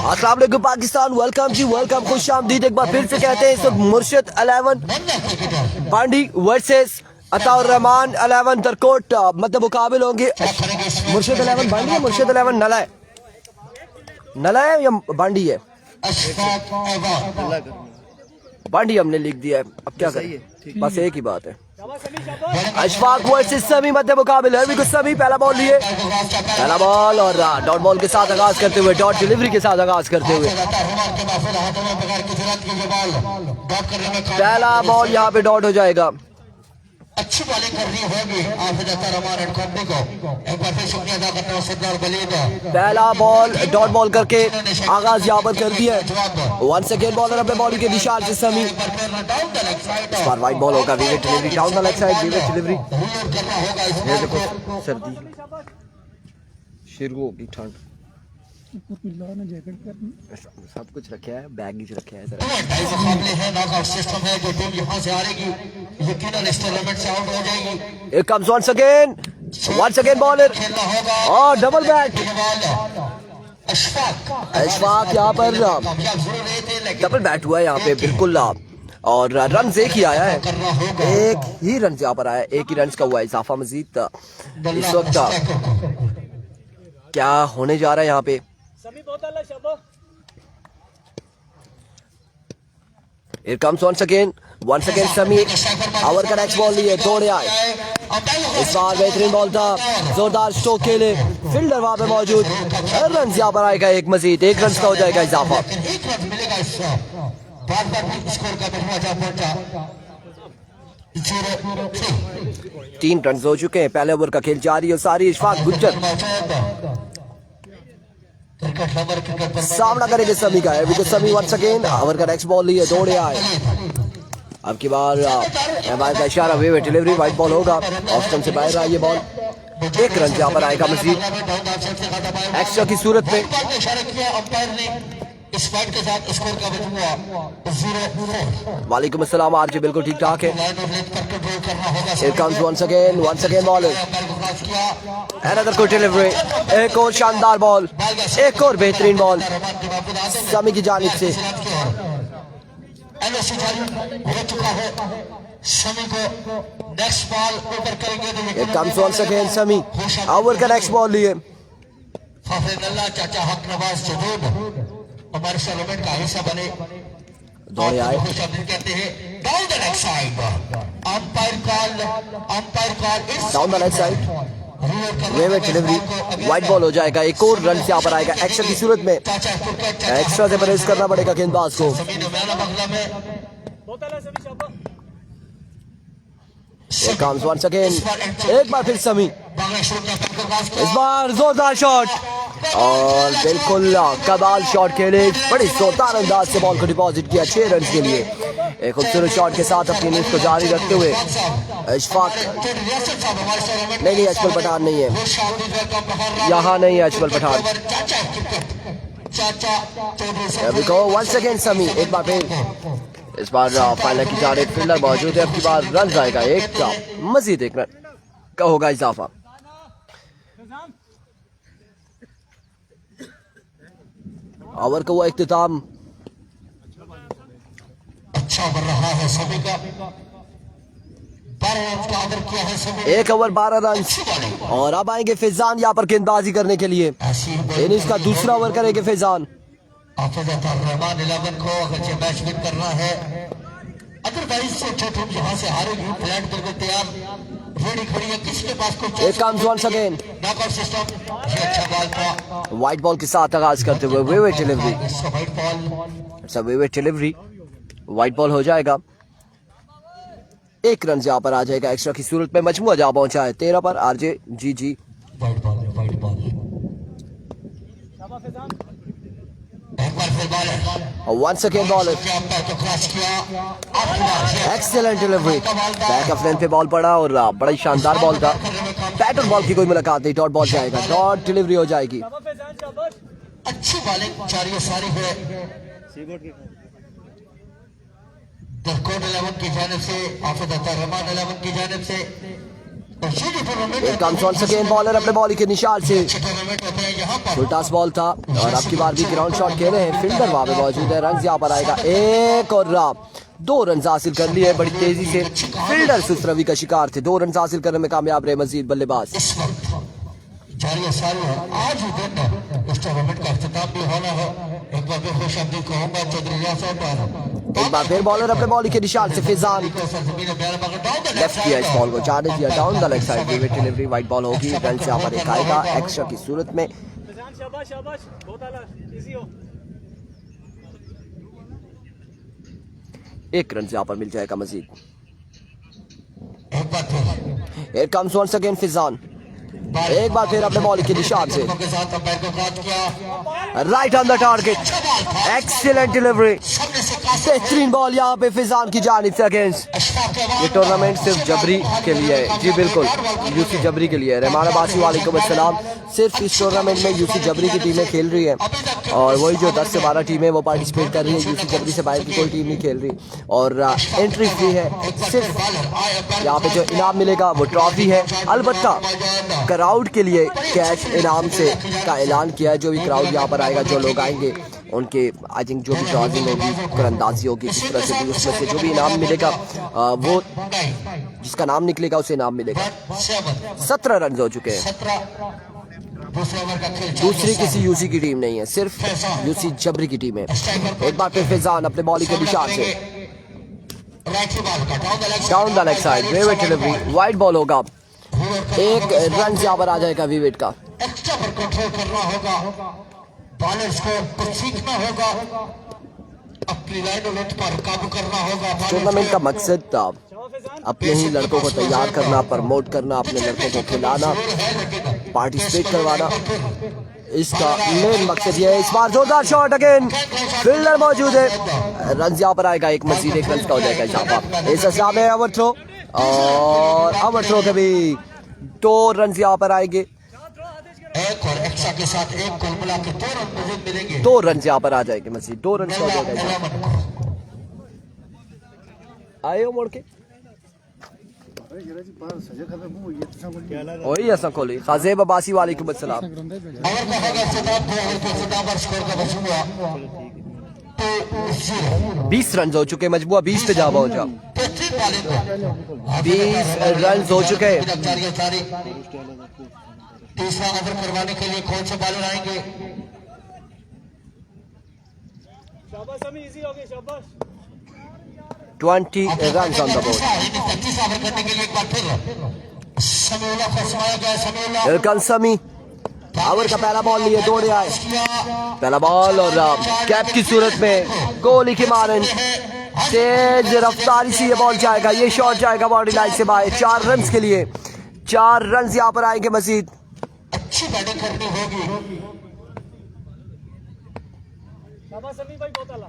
अस्सलाम वालेकुम पाकिस्तान, वेलकम जी, वेलकम, खुश आमदीद। एक बार फिर से कहते हैं इस वक्त मुर्शिद 11 बांडी वर्सेस अताउर रहमान 11 दरकोट मतलब मुकाबिल होंगे। मुर्शिद 11 बांडी है, मुर्शिद 11 नला है, नला है या बांडी है? बांडी हमने लिख दिया है, अब क्या करें, बस एक ही बात है। अशफाक वर्सेस समी मध्य मुकाबिल है। समी पहला बॉल लिए, पहला बॉल और डॉट बॉल के साथ आगाज करते हुए, डॉट डिलीवरी के साथ आगाज करते हुए पहला बॉल यहाँ पे डॉट हो जाएगा। अच्छी बॉलिंग करनी होगी एक बार फिर शुक्रिया अदा करता हूं सरदार वलीद। पहला बॉल डॉट बॉल करके आगाज यहाँ पर कर दिया। वन सेकेंड बॉलर अपने बॉलिंग के निशान से समी, इस बार वाइड बॉल होगा। Wicket delivery down the leg side, wicket delivery. ये देखो सर्दी शुरू होगी, ठंड, सब कुछ रखा है, बैग नीचे रखा है। मुकाबले हैं, नॉकआउट सिस्टम है, जो टीम यहां से हारेगी यकीनन इस टूर्नामेंट से आउट हो जाएगी। Here comes once again bowler और डबल बैट। अशफाक यहाँ पर डबल बैट हुआ है यहाँ पे बिल्कुल, और रन एक ही आया है, एक ही रन यहाँ पर आया, एक ही रन का हुआ इजाफा मजीद। इस वक्त क्या होने जा रहा है यहाँ पे? Here comes once again समी, ओवर का नेक्स्ट बॉल लिए, दौड़े आए। इस बार बेहतरीन बॉल था, जोरदार स्ट्रोक खेले, फील्डर वहां पे मौजूद, रन यहाँ पर आएगा एक मजीद, एक रन का हो जाएगा इजाफा। 3 रन हो चुके हैं, पहले ओवर का खेल जारी है। सारी इशफाक गुज्जर सामना करेंगे समी का, बिकॉज समी वंस अगेन ओवर का नेक्स्ट बॉल लिए, दौड़े आए। अब की बार का इशारा, वे डिलीवरी, वाइट बॉल होगा, ऑफ स्टंप से बाहर रहा ये बॉल, एक रन यहाँ पर आएगा मजीद एक्स्ट्रा की सूरत में। वालेकुम अस्सलाम आरजे, बिल्कुल ठीक ठाक है। Here comes once again bowler, another good delivery, एक और शानदार बॉल, एक और बेहतरीन बॉल समी की जानिब से। Here comes once again समी, ओवर का नेक्स्ट बॉल लिए। चाचा हक नवाज जदूद हमारे टूर्नामेंट का हिस्सा बने, दौड़े आए। कहते हैं down the leg side, umpire call down the leg side, way delivery, white ball हो जाएगा, एक और रन यहाँ पर आएगा एक्स्ट्रा की सूरत में। एक्स्ट्रा से परहेज करना पड़ेगा गेंदबाज को। Here comes once again, एक बार फिर समी, इस बार जोरदार शॉट और बिल्कुल कमाल शॉट खेले, बड़ी जोरदार अंदाज से बॉल को डिपॉजिट किया 6 रन के लिए। एक खूबसूरत शॉट के साथ अपनी इनिंग्स को जारी रखते हुए अशफाक, नहीं अजमल पठान नहीं है यहाँ, नहीं है अजमल पठान। वंस अगेन समी, एक बार फिर, इस बार फाइनल की जानिब फील्डर मौजूद है। अब की बार रन आएगा, एक का मजीद एक रन का होगा इजाफा। ओवर का हुआ इख्तिताम, अच्छा कर रहा है सभी का, 12 रन का ऑर्डर किया है सभी, 1 ओवर 12 रन। और अब आएंगे फैजान यहाँ पर गेंदबाजी करने के लिए, इनिंग्स का दूसरा ओवर करेंगे फैजान। रहमान 11 को अगर मैच विन करना है, अदरवाइज से जो टीम यहाँ से हारेगी, फ्लैट बिल्कुल तैयार रेडी खड़ी है, किसके पास कुछ। Here comes once again, knockout system, ये अच्छा बॉल था, वाइट बॉल के साथ आगाज करते हुए वे डिलीवरी, वाइट बॉल, सब वे डिलीवरी, वाइट बॉल हो जाएगा, 1 रन यहाँ पर आ जाएगा एक्स्ट्रा की सूरत में। मजमुआ जहाँ पहुंचा है 13 पर RJ ji. Wide ball, wide ball, once again bowler, excellent delivery, back of length पे बॉल पड़ा और बड़ा ही शानदार बॉल था। बैट और बॉल की कोई मुलाकात नहीं, डॉट बॉल जाएगा, डॉट डिलीवरी हो जाएगी। अच्छी बॉलिंग जारी सारी है दरकोट 11 की जानिब से, आफिद अता रहमान 11 की जानिब से। और ये जो tournament Here comes once again bowler अपने बॉली के निशान से टूर्नामेंट होते हैं यहाँ पर फुल टॉस बॉल था और अब की बार भी ग्राउंड शॉट खेले हैं। फील्डर वहां पे मौजूद है। रन यहाँ पर आएगा एक और 2 रन हासिल कर लिए बड़ी तेजी से। फील्डर सुसरवी का शिकार थे। 2 रन हासिल करने में कामयाब रहे मजीद बल्लेबाज। इस वक्त जारी सारी है। आज ही दिन इस टूर्नामेंट का अख्तिताम भी होना है। एक बार फिर खुश आमदीद कहूंगा चौधरी रियासत पर। एक बार फिर बॉलर अपने बॉली के निशान से फिजान लेफ्ट किया इस बॉल को जाने दिया down the leg side. Vivid delivery wide ball होगी। रन से यहाँ पर एक आएगा एक्स्ट्रा की सूरत में। शाबाश शाबाश बहुत आला इजी हो। 1 रन से यहाँ पर मिल जाएगा मजीद। एक बार फिर Here comes once again Fizaan. एक बार फिर अपने बॉल के निशान से के साथ अंपायर को काट किया। Right on the target. Excellent delivery. सामने से कासे बेहतरीन बॉल यहाँ पे फिजान की जानिब से अगेंस्ट। अशफाक के बाद ये टूर्नामेंट सिर्फ जबरी के लिए है। जी बिल्कुल, यूसी जबरी के लिए है। रहमान अब्बासी वालेकुम अस्सलाम। सिर्फ इस टूर्नामेंट में यूसी जबरी की टीमें खेल रही हैं और वही जो 10 से 12 टीमें वो पार्टिसिपेट कर रही है। यूसी जबरी से बाहर की कोई टीम नहीं खेल रही और एंट्री फ्री है। सिर्फ यहाँ पे जो इनाम मिलेगा वो ट्रॉफी है। अलबत्ता क्राउड के लिए कैश इनाम से का ऐलान किया है। जो भी क्राउड यहाँ पर आएगा, जो लोग आएंगे उनके आई थिंक जो भी ड्रॉजिंग होगी, तिरंदाजी होगी, इस तरह से भी उसमें से जो भी इनाम मिलेगा वो जिसका नाम निकलेगा उसे इनाम मिलेगा। 17 रन हो चुके हैं। दूसरे ओवर का खेल दूसरी किसी यूसी की टीम नहीं है, सिर्फ यूसी जबरी की टीम है। एक बार फिर फिजान अपने बॉलिंग के निशान से down the leg side. Vivid delivery wide ball होगा। 1 रन यहाँ पर आ जाएगा विविड का। एक्स्ट्रा पर कंट्रोल करना होगा। बॉलर्स को कुछ सीखना होगा। अपनी लाइन उलट पर काबू करना होगा। टूर्नामेंट का मकसद था अपने ही लड़कों को तैयार करना, प्रमोट करना, अपने लड़कों को खिलाना, पार्टिसिपेट करवाना। इसका मेन मकसद ये है। इस बार जोरदार शॉट अगेन। फील्डर मौजूद है। रन यहाँ पर आएगा। एक मजीद 1 रन का हो जाएगा यहाँ पर। इस सामने ओवर थ्रो और ओवर थ्रो के भी 2 रन यहाँ पर आएंगे। एक और एक्स्ट्रा के साथ एक गोल मिला के 2 रन मजीद मिलेंगे। 2 रन यहाँ पर आ जाएंगे मजीद। 2 रन का हो जाएगा। आए हो मोड़ के वही ऐसा खोली। खाजेब अब्बासी वालेकुम अस्सलाम। ओवर का होगा इख्तिताम। 2 ओवर के इख्तिताम पर स्कोर का मजमूआ 20 रन हो चुके। मजबूआ 20 पे जा पहुंचा। 20 रन हो चुके। तीसरा ओवर करवाने के लिए कौन से बॉलर आएंगे? शाबाश समी इजी हो गई शाबाश। 20 run on the board. 25 over करने के लिए एक बार फिर समीउल्लाह को आजमाया गया। समीउल्लाह इरकान समी ओवर का पहला बॉल लिए दौड़े आए। पहला बॉल और कैप की सूरत में कोहली की मारन तेज रफ्तारी से ये बॉल जाएगा। ये शॉट जाएगा बाउंड्री लाइन से बाहर। 4 रन के लिए 4 रन यहाँ पर आएंगे मजीद। अच्छी बैटिंग करनी होगी। शाबाश समी भाई बहुत आला।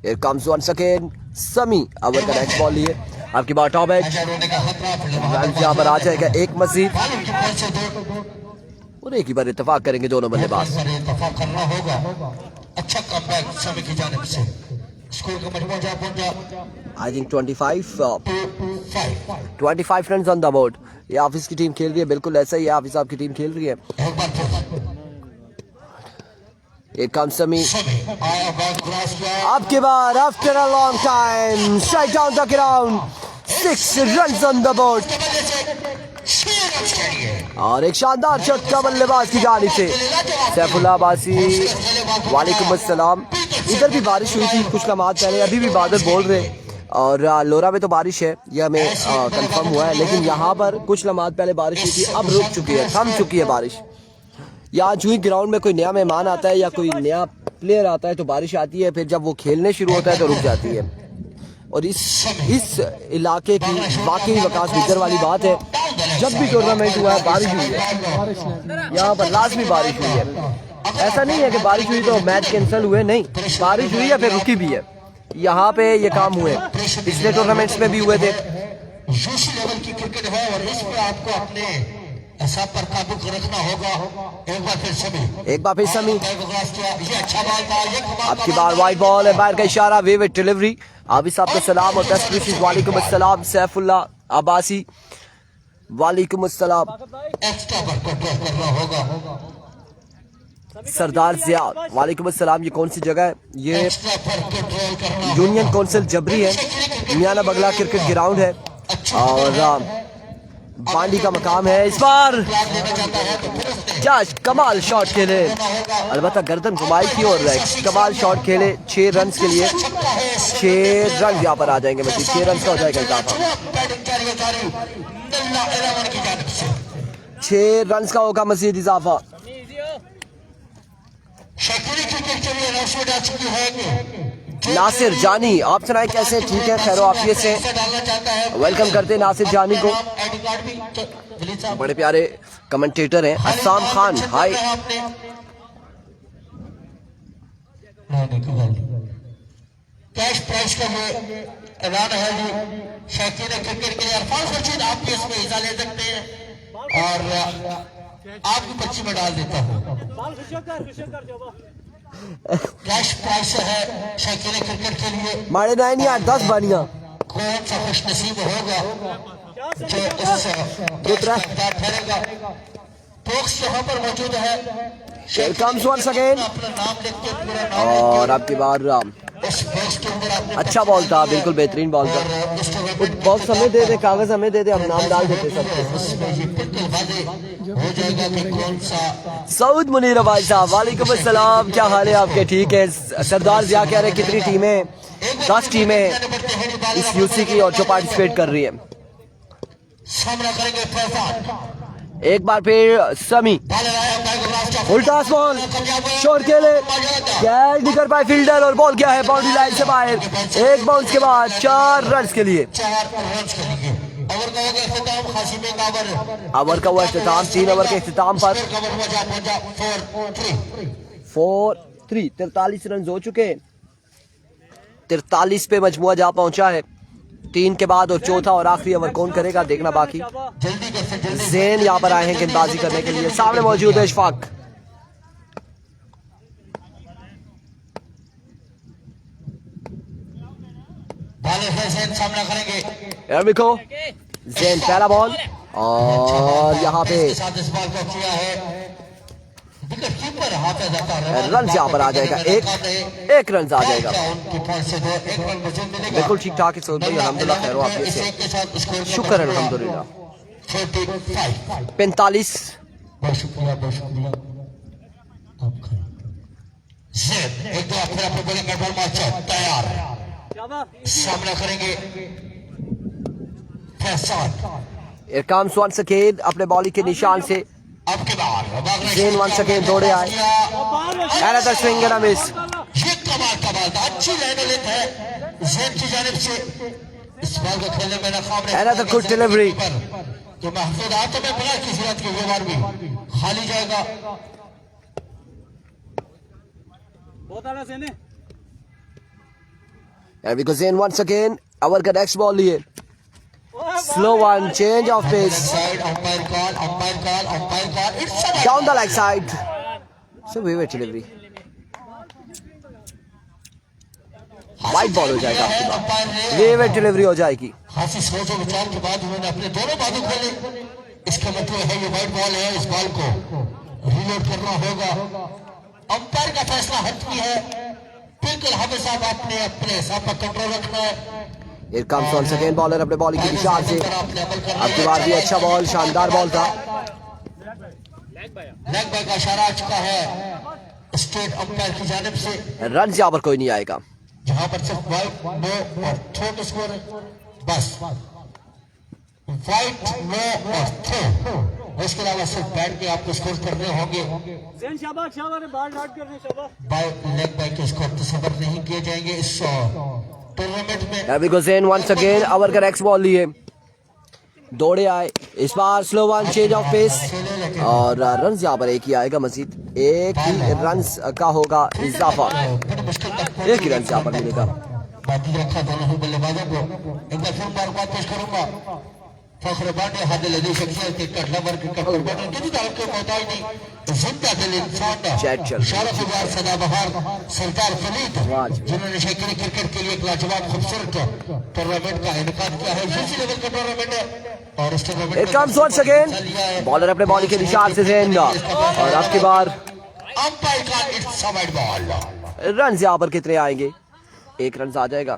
Here comes once again समी। ओवर का नेक्स्ट बॉल लिए आपकी बात टॉप एज। होने का खतरा रन यहाँ पर आ जाएगा 1 मजीद और एक ही बार इत्तेफाक करेंगे दोनों बल्लेबाज। इत्तेफाक करना होगा। अच्छा कमबैक समी की जानिब से। स्कोर का मजमूआ जा पहुंचा I think 25 5। Run on the board. ये ऑफिस की टीम खेल रही है। बिल्कुल ऐसा ही ऑफिस साहब की टीम खेल रही है। एक बार फिर Here comes समी। आया बैट क्रॉस किया। अब की बार after a long time strike down the ground. 6 run on the board 6 run चाहिए। और एक शानदार छक्का बल्लेबाज की जानिब से सैफुल्लाह अब्बासी वालेकुम अस्सलाम। इधर भी बारिश हुई थी कुछ लम्हात पहले। अभी भी बादल बोल रहे और लोरा में तो बारिश है, यह हमें कंफर्म हुआ है। लेकिन यहाँ पर कुछ लम्हात पहले बारिश हुई थी, अब रुक चुकी है, थम चुकी है बारिश। यहाँ जो ही ग्राउंड में कोई नया मेहमान आता है या कोई नया प्लेयर आता है तो बारिश आती है, फिर जब वो खेलने शुरू होता है तो रुक जाती है। और इस इलाके की वाकई वकास बिकर वाली बात है, जब भी टूर्नामेंट हुआ है बारिश हुई है। यहाँ पर लाजमी बारिश हुई है। ऐसा नहीं है कि बारिश हुई तो मैच कैंसिल हुए, नहीं, बारिश हुई है फिर रुकी भी है। यहाँ पे ये काम हुए, पिछले टूर्नामेंट्स में भी हुए थे। यूसी लेवल की क्रिकेट है और इसमें आपको अपने ऐसा पर काबू रखना होगा। एक बार फिर समी ये अच्छा बॉल था। ये अब की बार वाइड बॉल है, बाहर का इशारा, विविड डिलीवरी। आबिद साहब का सलाम और बेस्ट विशेस वालेकुम अस्सलाम। सैफुल्लाह अब्बासी वालेकुम अस्सलाम। ताकत भाई एक्स्ट्रा पर कंट्रोल करना होगा, सरदार जिया, वालेकुम अस्सलाम। ये कौन सी जगह है? ये एक्स्ट्रा पर कंट्रोल करना यूनियन काउंसिल जबरी है, मियाना बगला क्रिकेट ग्राउंड है और बांडी का मकाम है। इस बार देना चाहता है तो फिर उसने जज कमाल शॉट खेले, अलबत्ता गर्दन घुमाई थी और कमाल शॉट खेले 6 रन के लिए। 6 रन यहाँ पर आ जाएंगे, मजीद 6 रन का हो जाएगा इजाफा। बैटिंग जारी है जारी नल्ला इरावन की जानिब से 6 रन का होगा मजीद इजाफा। इजी हो शकीली क्रिकेट के लिए अनाउंसमेंट आ चुकी है। नासिर जानी, आप सुनाए कैसे? ठीक है, खैर आफियत से डालना चाहता है, वेलकम करते हैं नासिर जानी को। आईडी कार्ड भी जलील साहब बड़े प्यारे कमेंटेटर हैं। अस्साम खान हाय। कैश प्राइस का ये ऐलान है जी। शौकीन क्रिकेट के लिए अरफान खुर्शीद आप भी इसमें हिस्सा ले सकते हैं और आपकी पर्ची में डाल देता हूँ। बाल खुश कर जोबा कैश प्राइस है शौकीन क्रिकेट के लिए। मारे 9 या 10 बानिया कौन सा खुश नसीब होगा क्या जो सही इस खिताब ठहरेगा। बॉक्स यहाँ पर मौजूद है, शेर कम्स वंस अगेन अपना नाम लिख के पूरा नाम और आपकी बार इस बॉक्स के अंदर आपने अच्छा बॉल था, बिल्कुल बेहतरीन बॉल था। बॉक्स हमें दे दे, कागज हमें दे दे, हम नाम डाल देते सबके। उसमें ये बिल्कुल वादे हो जाएगा कि कौन सा सऊद मुनीर भाई साहब, वालेकुम अस्सलाम, क्या हाल है आपके? ठीक है। सरदार जिया कह रहे कितनी टीमें? 10 टीमें इस यूसी की और जो पार्टिसिपेट कर रही है। सामना करेंगे फैजान। एक बार फिर समी उल्टा बॉल शॉट खेले, कैच नहीं कर पाए फील्डर और बॉल गया है बाउंड्री लाइन से बाहर। एक बाउंस के बाद 4 रन के लिए। 4 रन के लिए ओवर का होगा इख्तिताम खासिम कावर। ओवर का हुआ इख्तिताम, 3 ओवर के इख्तिताम पर कवर हो जा 4-3 4-3 43 रन हो चुके हैं। 43 पे मजमुआ जा पहुंचा है। 3 के बाद और चौथा और आखिरी ओवर कौन करेगा देखना बाकी। जल्दी कर से जल्दी जैन यहाँ पर आए हैं गेंदबाजी करने के लिए। सामने मौजूद है इशफाक। भाले फैजान सामना करेंगे। एरमिको जैन पहला बॉल और यहाँ पे इसके साथ इस बॉल को किया है विकेट कीपर हाफिज अता रन यहाँ पर आ जाएगा। एक रन आ जाएगा। उनकी तरफ से 1 रन मजीद मिलेगा। बिल्कुल ठीक ठाक है सऊद भाई, अल्हम्दुलिल्लाह खैर आफियत इसी से। के साथ स्कोर शुक्र है अल्हम्दुलिल्लाह। 45 45 बहुत शुक्रिया आप खड़े जेद एक दो फिर अपने बॉलिंग कंट्रोल मास्टर तैयार शाबाश सामना करेंगे फैजान। इरकाम वंस अगेन अपने बॉलिंग के निशान से आपके बाहर जैन वंस अगेन दौड़े आए। Another swing and a miss. ये कमाल था, अच्छी लाइन लेत है जेन की जानिब से। इस बॉल को खेलने में नाकाम रहे। Another good delivery. तो महफूज हाथों में बड़ा किसी रात के व्यवहार भी खाली जाएगा। बहुत आला सेने And we go Zain once again. Our का next ball लिए slow one, change of pace side umpire call it's down the leg side. So we were delivery. Wide ball हो जाएगा आपके पास। वेव डिलीवरी हो जाएगी। खासी सोच और विचार के बाद उन्होंने अपने दोनों बाजू खोले। इसका मतलब है ये वाइड बॉल है, इस बॉल को रीलोड करना होगा। अंपायर का फैसला हटकी है। बिल्कुल हाफिज साहब आपने अपने हिसाब पर कंट्रोल रखना है। Here comes once again bowler अपने बॉलिंग के निशान से। आपकी बार भी अच्छा बॉल, शानदार बॉल था। लेग बाय का इशारा आ चुका है स्टेट अंपायर की जानिब से। रन यहाँ पर कोई नहीं आएगा। जहां पर सिर्फ वाइट नो और थ्रो स्कोर है बस। वाइट नो और थ्रो, इसके अलावा सिर्फ बैट पे आपको स्कोर करने होंगे। जैन शाबाश शाबाश बाल डाट करने शाबाश बाय लेग बाय के स्कोर तस्वर नहीं किए जाएंगे इस टूर्नामेंट में। Here we go Zain once again. Our का next ball लिए दौड़े आए। इस बार slow one, change of pace और रन यहाँ पर एक ही आएगा। मजीद एक ही रन का होगा इजाफा। एक ही रन यहाँ पर मिलेगा। बाकी रखा दोनों ही बल्लेबाजों को। एक बार फिर मुबारकबाद पेश करूंगा फखर बांडे हादिल अली शख्सियत क्रिकेट लवर क्रिकेट फुटबॉल किसी तरह के मोहताज नहीं जिंदा दिल इंसान शारफुजार सदाबहार सरदार फरीद जिन्होंने शकील क्रिकेट के लिए एक लाजवाब खूबसूरत टूर्नामेंट का इनेकाद किया है। यूसी लेवल का टूर्नामेंट है और उसके बाद Here comes once again. Bowler अपने बॉल के निशान से गेंद और अब की बार अंपायर का it's a wide ball. Run यहाँ पर कितने आएंगे? 1 रन आ जाएगा।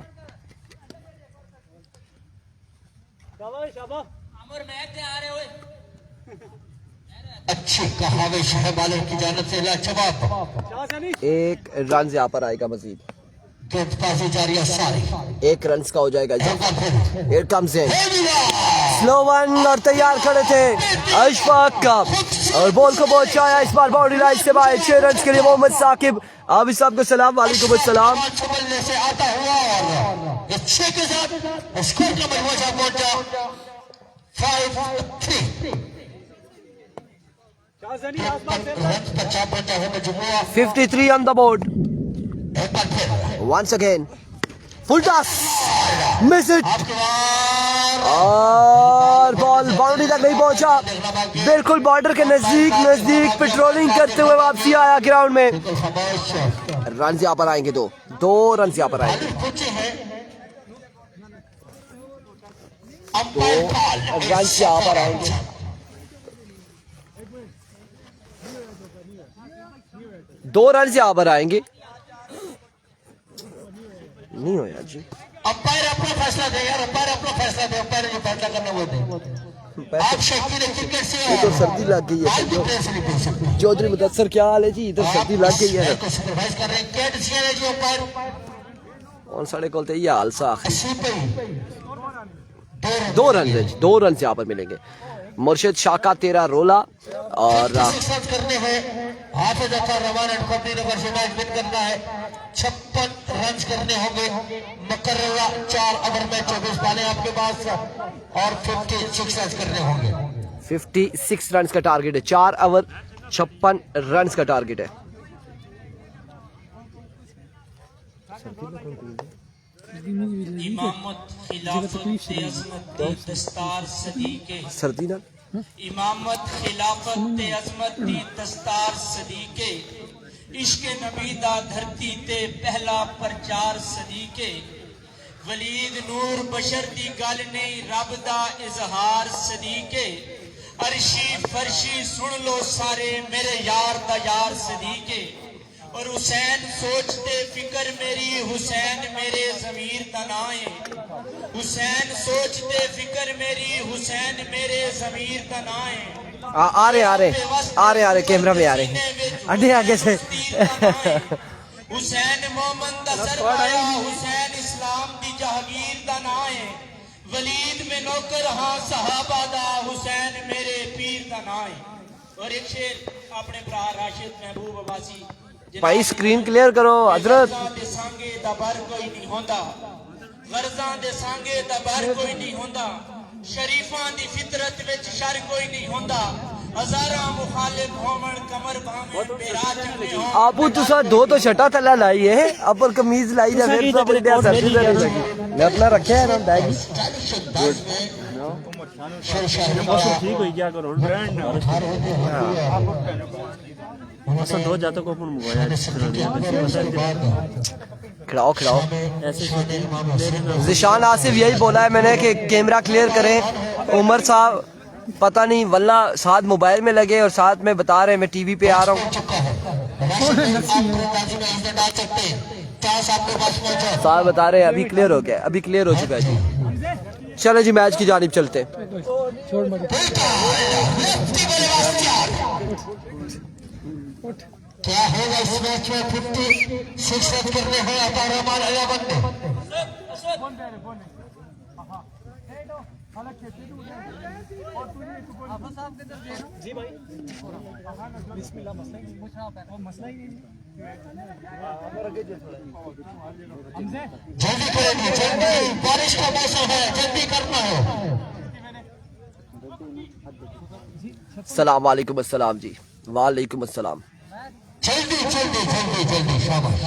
शाबाश शाबाश अच्छी कहावत है बॉलर की जानिब से लाजवाब। शाबाश अली 1 रन यहाँ पर आएगा मजीद। गेंदबाजी जारी है सारी। 1 रन का हो जाएगा। Here comes in. Hey Virat! Slow one और तैयार खड़े थे अशफाक का और बॉल को पहुंचाया इस बार बाउंड्री लाइन से बाहर। 6 रन के लिए मोहम्मद साकिब। आप इस साहब को सलाम। वालेकुम अस्सलाम। छुपलने से आता हुआ और इस 6 के साथ स्कोर का मजमूआ पहुंचा 5-3। शाबाश अली आसपास से रन का चाप पहुंचा है मजमूआ। 53 ऑन द बोर्ड। एक बार फिर once again full toss miss it आपके बार और बॉल बाउंड्री तक नहीं पहुंचा। बिल्कुल बॉर्डर के नजदीक पेट्रोलिंग करते हुए वापसी आया ग्राउंड में। खामोश रन यहाँ पर आएंगे। 2 रन यहाँ पर आएंगे। पहुंचे हैं 2 रन यहाँ पर आएंगे। दो रन यहाँ पर आएंगे। नहीं हो यार जी। अंपायर अपना फैसला दे यार। अंपायर अपना फैसला दे। अंपायर जो फैसला करना वो दे। आप शौकीन क्रिकेट से ये तो सर्दी लग गई है। आज भी प्रेस नहीं पूछ सकते। चौधरी मुदस्सर क्या हाल है जी? इधर सर्दी लग गई है। को सुपरवाइज कर रहे हैं क्या डिसीजन है जी अंपायर? और साढ़े कॉल थे ये हाल सा। 80 पे 2 रन है जी। 2 रन यहाँ पर मिलेंगे। मुर्शिद शाह का 13 रोला और सिक्स करने हैं। हाफिज अख्तर रमान एंड कंपनी नगर से मैच विन करना है। 56 रन करने होंगे। मुकर्ररा 4 ओवर में 24 पाने आपके पास और 56 रन करने होंगे। 56 रन का टारगेट है। 4 ओवर 56 रन का टारगेट है। इमामत खिलाफत अज़मत दस्तार सदीके सर्दी ना इमामत खिलाफत अज़मत दस्तार सदीके इश्क नबी दा धरती ते पहला प्रचार सदीके वलीद नूर बशर दी गल नहीं रब दा इजहार सदीके अरशी फरशी सुन लो सारे मेरे यार दा यार सदीके और हुसैन सोचते फिक्र मेरी हुसैन मेरे ज़मीर दा नाए हुसैन सोचते फिक्र मेरी हुसैन मेरे ज़मीर दा नाए आ रहे कैमरा में आ रहे हैं। अड्डे आगे से हुसैन मोहम्मद दा सरमाया हुसैन इस्लाम दी जहांगीर दा नाए वलीद में नौकर हाँ सहाबा दा हुसैन मेरे पीर दा नाए। और एक शेर अपने भरा राशिद महबूब अब्बासी भाई स्क्रीन क्लियर करो हजरत। दे सांगे दा बर कोई नहीं होंदा गर्जां दे सांगे दा बर कोई नहीं होंदा शरीफां दी फितरत विच शर कोई नहीं होंदा हजारां मुखालिफ होवण कमर भावे बेराज चंगे हो आपू तुसा 2 तो छटा थला लाई है अपर कमीज लाई जा फिर तो बड़ी सर्दी नहीं लगी। मैं अपना रखे है ना बैग ठीक हो गया करो ब्रांड मसा 2 जातों को अपन खिलाओ जिशान आसिफ यही बोला है मैंने कि कैमरा क्लियर करें। उमर साहब पता नहीं वल्ला साथ मोबाइल में लगे और साथ में बता रहे हैं मैं टीवी पे आ रहा हूँ। साहब बता रहे हैं अभी क्लियर हो गया। अभी क्लियर हो चुका है जी। चलो जी मैच की जानिब चलते। क्या होगा इस मैच में? 56 रन करने हैं अता रहमान अयाबन ने। जी भाई बिस्मिल्लाह मसला ही नहीं जल्दी करेंगे जल्दी बारिश का मौसम है जल्दी करना है। सलाम वालेकुम अस्सलाम जी। वालेकुम अस्सलाम। जल्दी जल्दी जल्दी जल्दी शाबाश।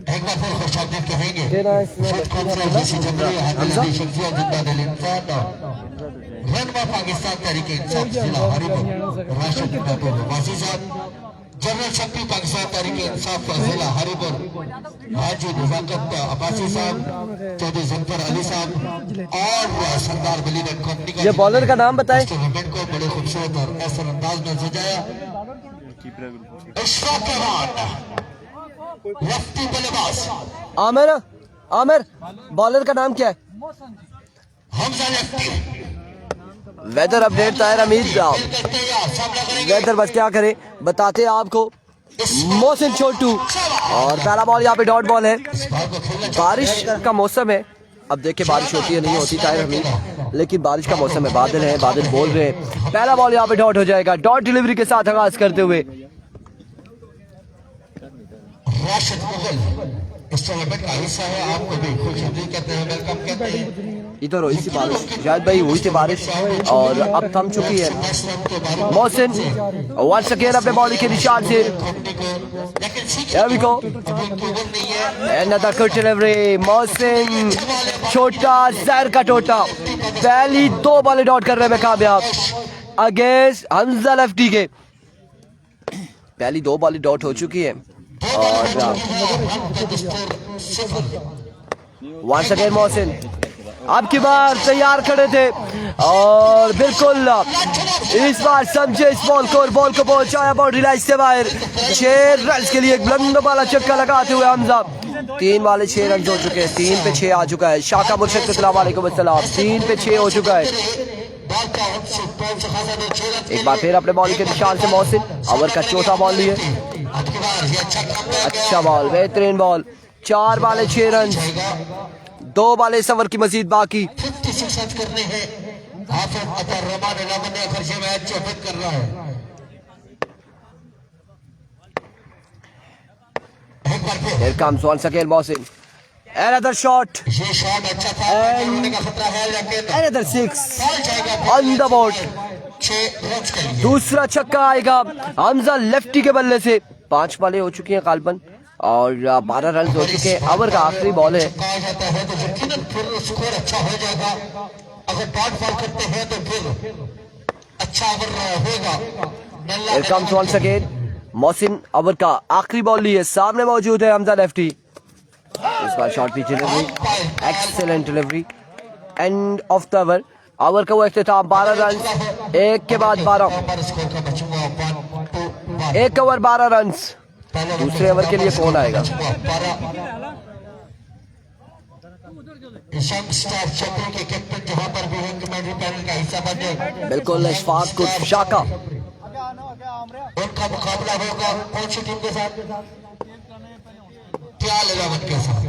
एक बार फिर खुशामदीद कहेंगे रन पाकिस्तान तहरीक इंसाफ जिला हरिपुर राशिद महबूब अब्बासी साहब जनरल शक्ति पाकिस्तान तहरीक इंसाफ का जिला हरिपुर हाजी नजाकत अब्बासी साहब, चौधरी जफर अली साहब और सरदार वलीद एंड कंपनी का ये बॉलर का नाम बताएं। इवेंट को बड़े खूबसूरत और ऐसे अंदाज में सजाया। इशफाक रहमान लेफ्टी बल्लेबाज, आमिर आमिर बॉलर का नाम क्या है? Hamza lefty weather update Tahir Hameed. करते हैं सामना करेंगे। वेदर बस क्या करे बताते हैं आपको। मोहसिन छोटू और पहला बॉल यहाँ पे डॉट बॉल है। इस बार को खेलना बारिश का मौसम है, अब देखिए बारिश होती है नहीं होती ताहिर हमीद, लेकिन बारिश का मौसम है, बादल है, बादल बोल रहे हैं। पहला बॉल यहाँ पे डॉट हो जाएगा, डॉट डिलीवरी के साथ आगाज करते हुए राशिद मुगल इस टूर्नामेंट का हिस्सा है। आपको भी खुश आमदीद कहते हैं, वेलकम कहते हैं। इधर हुई थी बारिश, शायद भाई हुई थी बारिश और अब थम चुकी है। मोहसिन वंस अगेन अपने बॉलिंग के निशान से, There we go. Another good delivery. Mohsin छोटा जहर का टोटा, पहली 2 बॉलें डॉट करने में कामयाब अगेंस्ट हमजा लेफ्टी के। पहली 2 बॉलें डॉट हो चुकी है और वंस अगेन मोहसिन अब की बार तैयार खड़े थे और बिल्कुल इस बार समझे इस बॉल को और बॉल को पहुंचाया बाउंड्री लाइन से बाहर। 6 रन के लिए एक बुलंद वाला छक्का लगाते हुए हमजा 3 वाले 6 रन हो चुके हैं, 3 पे 6 आ चुका है। शाका मुर्शद वालेकुम अस्सलाम, 3 पे 6 हो चुका है। एक बार फिर अपने बॉलिंग के निशान से मोहसिन ओवर का चौथा बॉल लिए, अच्छा बॉल, बेहतरीन बॉल। 4 वाले 6 रन, 2 वाले सवर की मजीद बाकी। 56 रन करने हैं। हाफिज अतर रहमान इलामा ने खर्चे मैच चौपट कर रहा है। एक बार फिर Here comes once again Mohsin. Another shot. ये शॉट अच्छा था, होने का खतरा है लेकिन Another 6 बॉल जाएगा on the board. 6 रन के लिए। दूसरा छक्का आएगा हमजा लेफ्टी के बल्ले से। 5 बॉलें हो चुकी हैं गालबन और 12 रन हो चुके हैं। ओवर का आखिरी बॉल है। कहा जाता है तो यकीनन फिर स्कोर अच्छा हो जाएगा। अगर डॉट बॉल करते हैं तो फिर अच्छा ओवर होगा। Here comes once again Mohsin over का आखिरी बॉल लिए, सामने मौजूद है हमजा लेफ्टी। इस बार शॉट की delivery, excellent delivery, and of the over. Over का वो इख्तिताम 12 रन, एक के बाद 12, स्कोर का बचूंगा 1 ओवर 12 रन। दूसरे ओवर के लिए कौन आएगा? स्टार चैंपियन के कैप्टन जहां पर भी कमेंट्री पैनल का हिस्सा बने, बिल्कुल इशफाक कुछ शाका। उनका मुकाबला होगा कौन सी टीम के साथ? ट्रायल 11 के साथ।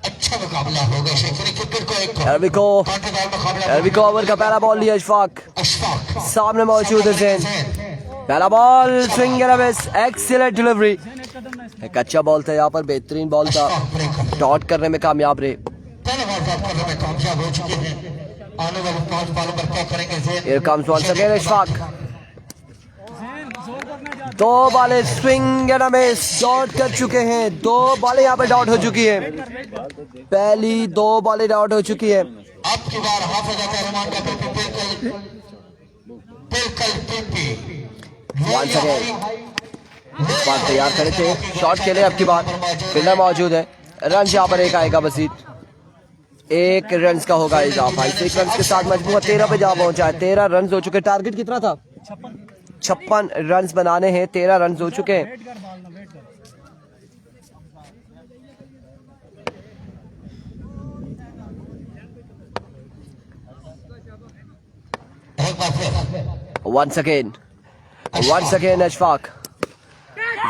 अच्छा मुकाबला होगा। शेखर क्रिकेट को एक Here we go. कांटेदार मुकाबला। Here we go. ओवर का पहला बॉल लिया इशफाक, अशफाक सामने मौजूद है जैन। पहला ball swing and a miss, excellent delivery. एक अच्छा बॉल था यहाँ पर, बेहतरीन बॉल था, डॉट करने में कामयाब रहे। पहले बॉल डॉट करने में कामयाब हो चुके हैं। आने वाले 5 बॉलों पर क्या करेंगे Jain? Here comes once again Ishfaq, 2 बॉलें swing and a miss, dot कर चुके हैं। 2 बॉलें यहाँ पे डॉट हो चुकी है, पहली 2 बॉलें डॉट हो चुकी है। अब की बार हाफिज अतर रहमान का बिल्कुल Once again इस बार तैयार करे थे शॉट के लिए, अब की बार फील्डर मौजूद है। रन यहाँ पर एक आएगा मजीद, 1 रन का होगा इजाफा। इस 1 रन के साथ मजमूआ 13 पे जा पहुंचा है। 13 रन हो चुके। टारगेट कितना था? 56 रन बनाने हैं, 13 रन हो चुके हैं। Once again अशफाक,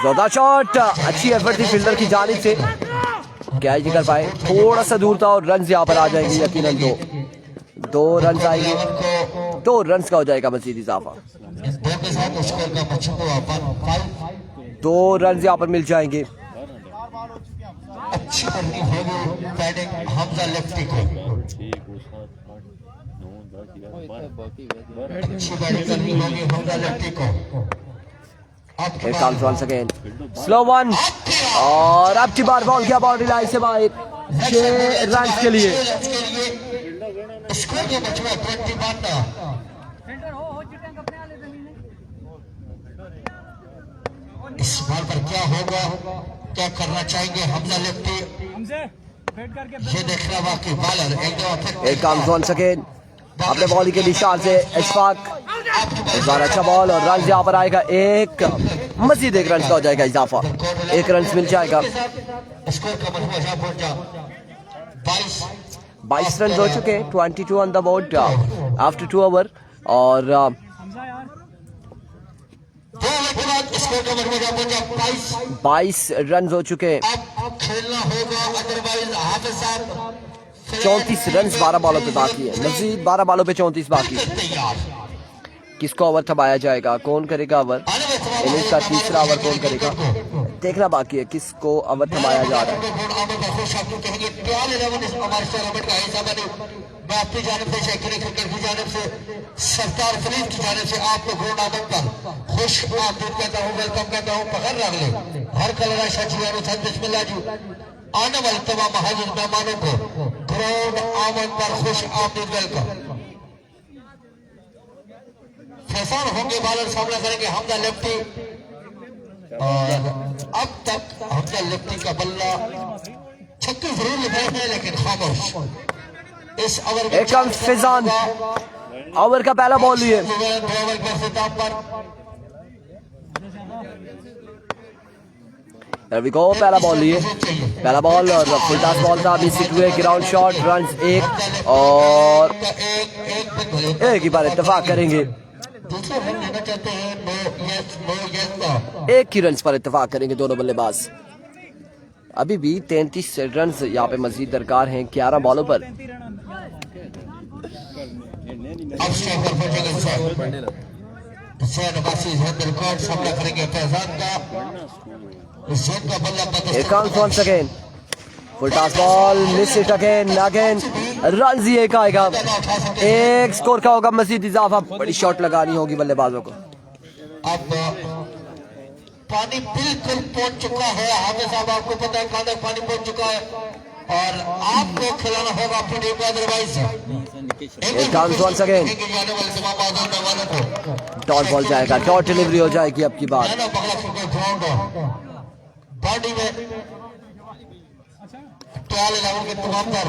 जोरदार शॉट, अच्छी एफर्ट थी फील्डर की जानिब से, कैच नहीं कर पाए, थोड़ा सा दूर था और रन यहाँ पर आ जाएंगे यकीनन। 2 रन आएंगे, 2 रन का हो जाएगा मजीद इजाफा। 2 रन यहाँ पर मिल जाएंगे। अच्छी करनी होगी बैटिंग हमजा लेफ्टी को। अच्छी बैटिंग करनी होगी हमजा लेफ्टी को। Here comes once again slow one और अब की बार बॉल किया बाउंड्री लाइन से बाहर। 6 रन के लिए स्कोर के बचवा 21। इस बार पर क्या होगा, क्या करना चाहेंगे हमजा लेफ्टी, हमसे बैठ करके ये देखना बाकी बॉलर एक दो Here comes once again. अपने बॉल के निशान से इशफाक, इस बार अच्छा बॉल और रन यहाँ पर आएगा एक, मजीद एक रन का हो जाएगा इजाफा, एक रन मिल जाएगा। स्कोर का मजमू यहाँ पहुंच जा 22 रन हो चुके, 22 on the board after 2 over और हमजा यार 2 ओवर के बाद स्कोर का मजमू यहाँ पहुंच जा 22 रन हो चुके, अब खेलना होगा, अदरवाइज हाफिज साहब 34 रन 12 बॉलों पे बाकी है, मजीद 12 बॉलों पे 34 बाकी है। तैयार किसको ओवर थमाया जाएगा, कौन करेगा ओवर, इनिंग्स का तीसरा ओवर कौन करेगा, देखना बाकी है किसको ओवर थमाया जा रहा है। मैं अपनी जानिब से शकील क्रिकेट की जानिब से सरदार फरीद की जानिब से आपको ग्राउंड आमद पर खुश आमदीद कहता हूँ, वेलकम कहता हूँ। पकड़ रख ले हर कलरा शचियारो सन बिस्मिल्लाह जी, आने वाले तमाम हाजिर मेहमानों को ग्राउंड आमद पर खुश आमदीद वेलकम। फैसान होंगे बॉलर सामना करेंगे हमजा लेफ्टी, और अब तक हमजा लेफ्टी का बल्ला छक्के जरूर लगाए हैं लेकिन खामोश। इस over Here comes Faizan, over का पहला बॉल लिए, ओवर के इख्तिताम पर There we go, पहला बॉल लिए, पहला बॉल और फुल टॉस बॉल था, अभी सिट हुए ग्राउंड शॉट, रन एक और एक ही बार इत्तेफाक करेंगे, दूसरा रन लेना चाहते हैं, नो यस का एक ही रन पर इत्तेफाक करेंगे दोनों बल्लेबाज। अभी भी 33 रन यहाँ पे मजीद दरकार हैं 11 बॉलों पर। अब स्ट्राइक पर पहुंचेंगे हुसैन वासिफ है, रिकॉर्ड सामना करेंगे फैजान का। हुसैन का बल्ला Here comes once again, full toss ball, miss it again, run ही एक आएगा, एक स्कोर का होगा मजीद इजाफा, बड़ी शॉट लगानी होगी बल्लेबाजों को। अब पानी बिल्कुल पहुंच चुका है, हाफिज साहब आपको पता है कहां तक पानी पहुंच चुका है और आपको खिलाना होगा अपनी टीम को, otherwise Here comes once again, dot ball जाएगा, डॉट डिलीवरी हो जाएगी अब की बात। बॉडी में ट्रायल इलेवन के तमाम पर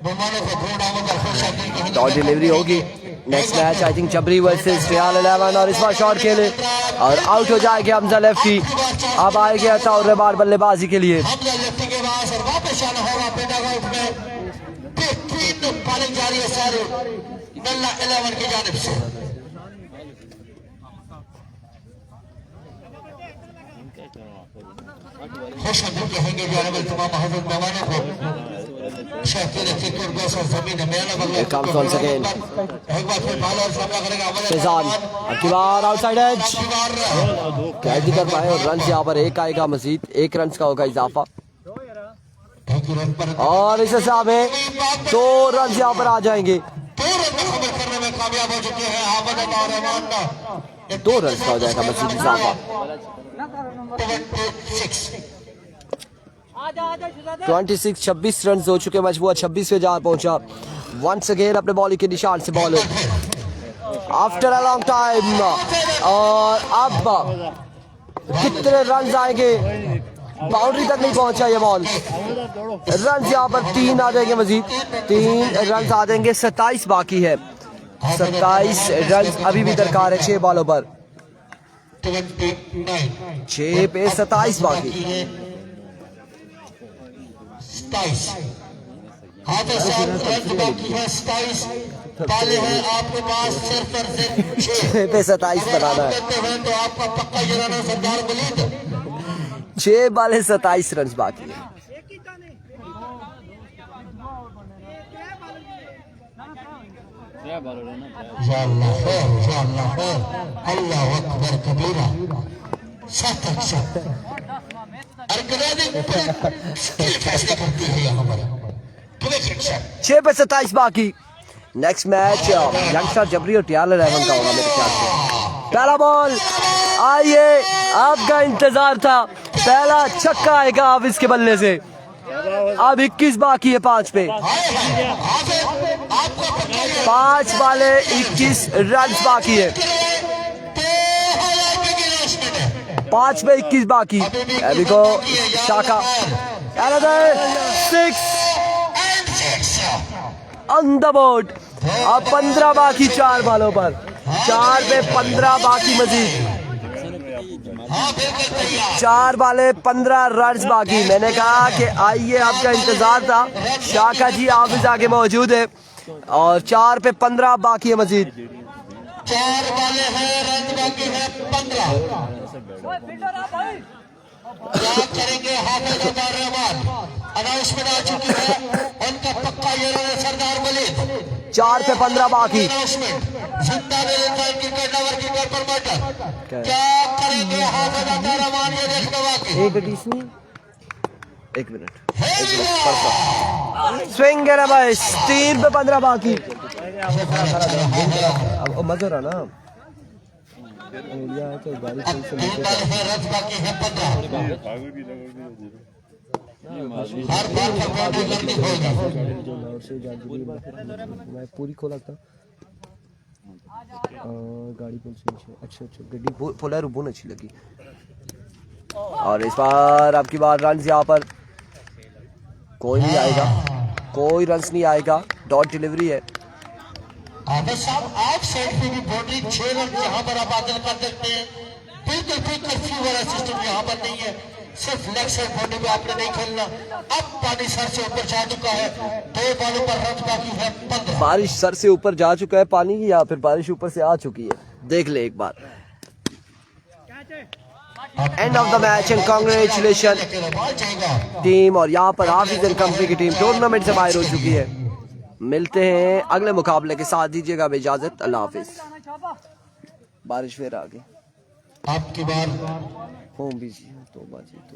मेहमानों को ग्राउंड आमद पर खुश आमदीद कहेंगे। डॉट डिलीवरी होगी। नेक्स्ट मैच आई थिंक जबरी वर्सेस ट्रायल 11 और इस बार शॉट खेले और आउट हो जाएगी हमजा लेफ्टी। अब आएगी अताउर बल्लेबाजी के लिए। हमजा लेफ्टी के पास और वापस आना होगा पेंडागॉल्फ में, बेहतरीन बॉलिंग जारी है सर नल्ला 11 की जानिब से। खुश आमदीद कहेंगे जाने वाले तमाम हजरत मेहमानों को। शकील क्रिकेट को सर जमीन है मेरा बगल Here comes once again, एक बार फिर बॉलर सामना करेगा फैजान, अब की बार आउटसाइड एज कैच नहीं कर पाए और रन यहाँ पर एक आएगा, मजीद एक रन का होगा इजाफा और इस हिसाब में 2 रन यहाँ पर आ जाएंगे। 2 रन करने में कामयाब हो चुके हैं हामिद अताउर रहमान का। 2 रन का हो जाएगा मजीद इजाफा। 26 रन हो चुके, मजबूर 26 पे जा पहुंचा। वंस अगेन अपने बॉलिंग के निशान से bowler after a long time और अब कितने रन आएंगे, बाउंड्री तक नहीं पहुंचा ये बॉल। रन यहाँ पर 3 आ जाएंगे, मजीद 3 रन आ जाएंगे। 27 बाकी है, 27 रन अभी भी दरकार है 6 बॉलों पर। 6 पे 27 बाकी। 27 हाफिज साहब रन बाकी है 27 बाले हैं आपके पास सिर्फ और सिर्फ 6 पे 27 बनाना है। तो आपका पक्का जनाना सरदार वलीद 6 बाले 27 रन बाकी है। या अल्लाह खैर, या अल्लाह खैर, अल्लाह अकबर कबीरा। 7 फैसला करती है यहाँ पर 6 पे 27 बाकी। नेक्स्ट मैच यंगस्टर जबरी और टियाल 11 का होगा मेरे ख्याल से। पहला बॉल आइए, आपका इंतजार था, पहला छक्का आएगा अब इसके बल्ले से। अब 21 बाकी है 5 पे, 5 बाले 21 रन बाकी है। 5 पे 21 बाकी। अभी को शाखा 6 ऑन द बोर्ड। अब 15 बाकी 4 बालों पर, 4 पे 15 बाकी मजीद। 4 बाले 15 रन्स बाकी। मैंने कहा कि आइए, आपका इंतजार था। शाखा जी आप इस आगे मौजूद है और 4 पे 15 बाकी है मजीद। 4 बाले हैं, रन बाकी है 15। क्या करेंगे हाफिज उमर रहमान? अनाउंसमेंट आ चुकी है, उनका पक्का ये रन सरदार वलीद। 4 पे 15 बाकी। जिंदा क्रिकेट लवर की प्रमोटर क्या करेंगे हाफिज उमर रहमान? ये देखने बाकी। एक मिनट स्विंग है ना भाई। 3 पे 15 बाकी। अब मजा रहा ना है, रन बाकी है 15। हर बार फरमाने गलती होगी। मैं पूरी खोला था गाड़ी पुल से। अच्छा गड्डी फुला रुबून अच्छी लगी। और इस बार आपकी बार रन यहाँ पर कोई नहीं आएगा, कोई रन्स नहीं आएगा। डॉट डिलीवरी है। आदर्श साहब आप साइड पे भी बाउंड्री 6 रन यहाँ पर आप हासिल कर सकते हैं। बिल्कुल कोई कर्फ्यू वाला सिस्टम यहाँ पर नहीं है। सिर्फ लेग साइड बाउंड्री पे आपने नहीं खेलना। अब पानी सर से ऊपर जा चुका है, 2 बॉलों पर रन बाकी है 15। बारिश सर से ऊपर जा चुका है पानी की, या फिर बारिश ऊपर से आ चुकी है, देख ले एक बार। End of the match and congratulation team. और यहाँ पर हाफिज एंड कंपनी की टीम टूर्नामेंट से बाहर हो चुकी है। मिलते हैं अगले मुकाबले के साथ। दीजिएगा अब इजाजत। अल्लाह हाफिज। बारिश फिर आ गई। आपकी बार होम बिजी तो बाजी तो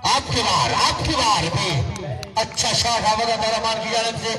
आपकी बार भी अच्छा शॉट हाफिज उमर रहमान की जानिब से।